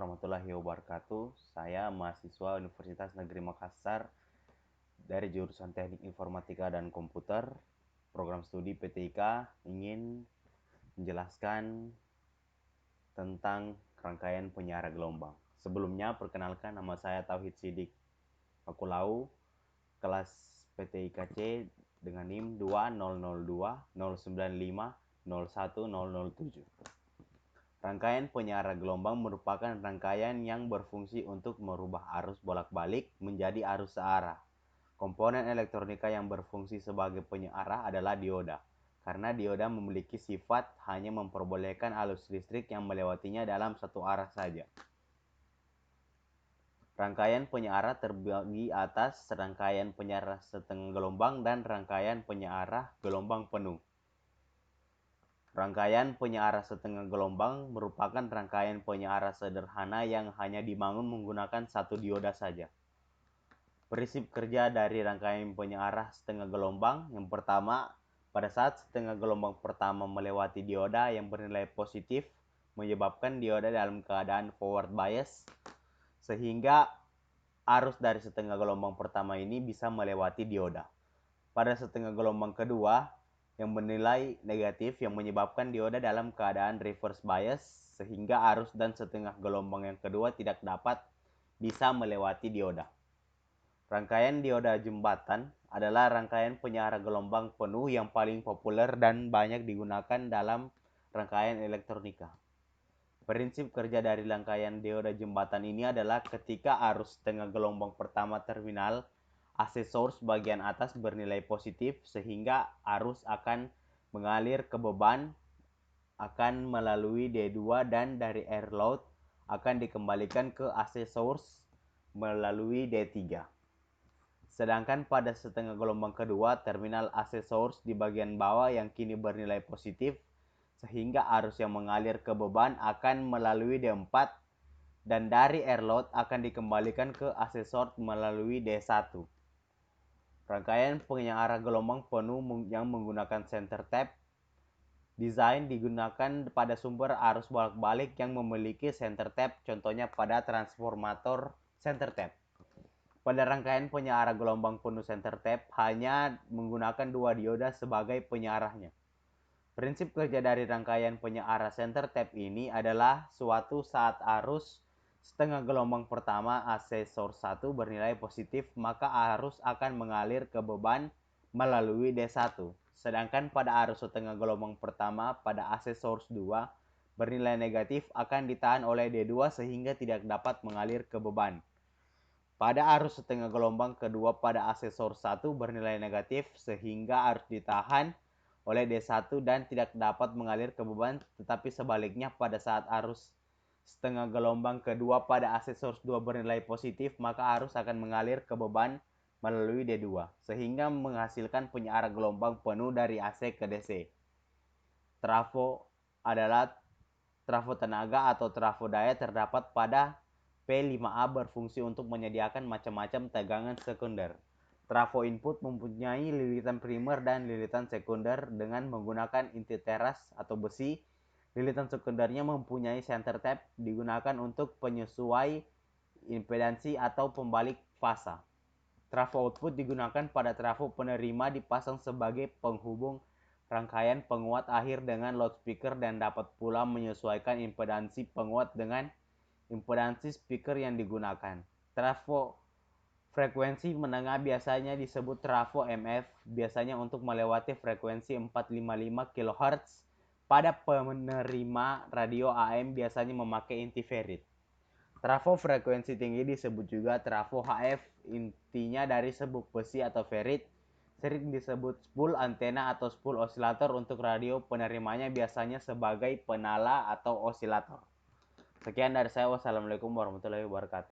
warahmatullahi wabarakatuh. Saya mahasiswa Universitas Negeri Makassar dari jurusan Teknik Informatika dan Komputer, program studi PTIK, ingin menjelaskan tentang rangkaian penyiaran gelombang. Sebelumnya, perkenalkan, nama saya Tauhid Sidik Pakulau, kelas PTIK-C dengan NIM 200209501007. Rangkaian penyiaran gelombang merupakan rangkaian yang berfungsi untuk merubah arus bolak-balik menjadi arus searah. Komponen elektronika yang berfungsi sebagai penyiarah adalah dioda, karena dioda memiliki sifat hanya memperbolehkan arus listrik yang melewatinya dalam satu arah saja. Rangkaian penyiarah terbagi atas rangkaian penyiarah setengah gelombang dan rangkaian penyiarah gelombang penuh. Rangkaian penyiarah setengah gelombang merupakan rangkaian penyiarah sederhana yang hanya dibangun menggunakan satu dioda saja. Prinsip kerja dari rangkaian penyiarah setengah gelombang: yang pertama, pada saat setengah gelombang pertama melewati dioda yang bernilai positif, menyebabkan dioda dalam keadaan forward bias, sehingga arus dari setengah gelombang pertama ini bisa melewati dioda. Pada setengah gelombang kedua, yang bernilai negatif yang menyebabkan dioda dalam keadaan reverse bias, sehingga arus dan setengah gelombang yang kedua tidak dapat bisa melewati dioda. Rangkaian dioda jembatan adalah rangkaian penyiarah gelombang penuh yang paling populer dan banyak digunakan dalam rangkaian elektronika. Prinsip kerja dari rangkaian dioda jembatan ini adalah ketika arus setengah gelombang pertama terminal AC source bagian atas bernilai positif, sehingga arus akan mengalir ke beban akan melalui D2 dan dari air load akan dikembalikan ke AC source melalui D3. Sedangkan pada setengah gelombang kedua, terminal AC source di bagian bawah yang kini bernilai positif, sehingga arus yang mengalir ke beban akan melalui D4 dan dari air load akan dikembalikan ke AC source melalui D1. Rangkaian penyiarah gelombang penuh yang menggunakan center tap desain digunakan pada sumber arus bolak-balik yang memiliki center tap, contohnya pada transformator center tap. Pada rangkaian penyiarah gelombang penuh center tap hanya menggunakan dua dioda sebagai penyiarahnya. Prinsip kerja dari rangkaian penyiarah center tap ini adalah suatu saat arus setengah gelombang pertama AC source 1 bernilai positif, maka arus akan mengalir ke beban melalui D1. Sedangkan pada arus setengah gelombang pertama pada AC source 2 bernilai negatif akan ditahan oleh D2 sehingga tidak dapat mengalir ke beban. Pada arus setengah gelombang kedua pada AC source 1 bernilai negatif sehingga arus ditahan oleh D1 dan tidak dapat mengalir ke beban, tetapi sebaliknya pada saat arus setengah gelombang kedua pada AC source 2 bernilai positif, maka arus akan mengalir ke beban melalui D2 sehingga menghasilkan penyiaran gelombang penuh dari AC ke DC. Trafo adalah trafo tenaga atau trafo daya terdapat pada P5A berfungsi untuk menyediakan macam-macam tegangan sekunder. Trafo input mempunyai lilitan primer dan lilitan sekunder dengan menggunakan inti teras atau besi. Lilitan sekundernya mempunyai center tap digunakan untuk penyesuai impedansi atau pembalik fasa. Trafo output digunakan pada trafo penerima dipasang sebagai penghubung rangkaian penguat akhir dengan loudspeaker dan dapat pula menyesuaikan impedansi penguat dengan impedansi speaker yang digunakan. Trafo frekuensi menengah biasanya disebut trafo MF, biasanya untuk melewati frekuensi 455 kHz. Pada penerima radio AM biasanya memakai inti ferit. Trafo frekuensi tinggi disebut juga trafo HF, intinya dari serbuk besi atau ferit. Sering disebut spool antena atau spool osilator untuk radio, penerimanya biasanya sebagai penala atau osilator. Sekian dari saya. Wassalamualaikum warahmatullahi wabarakatuh.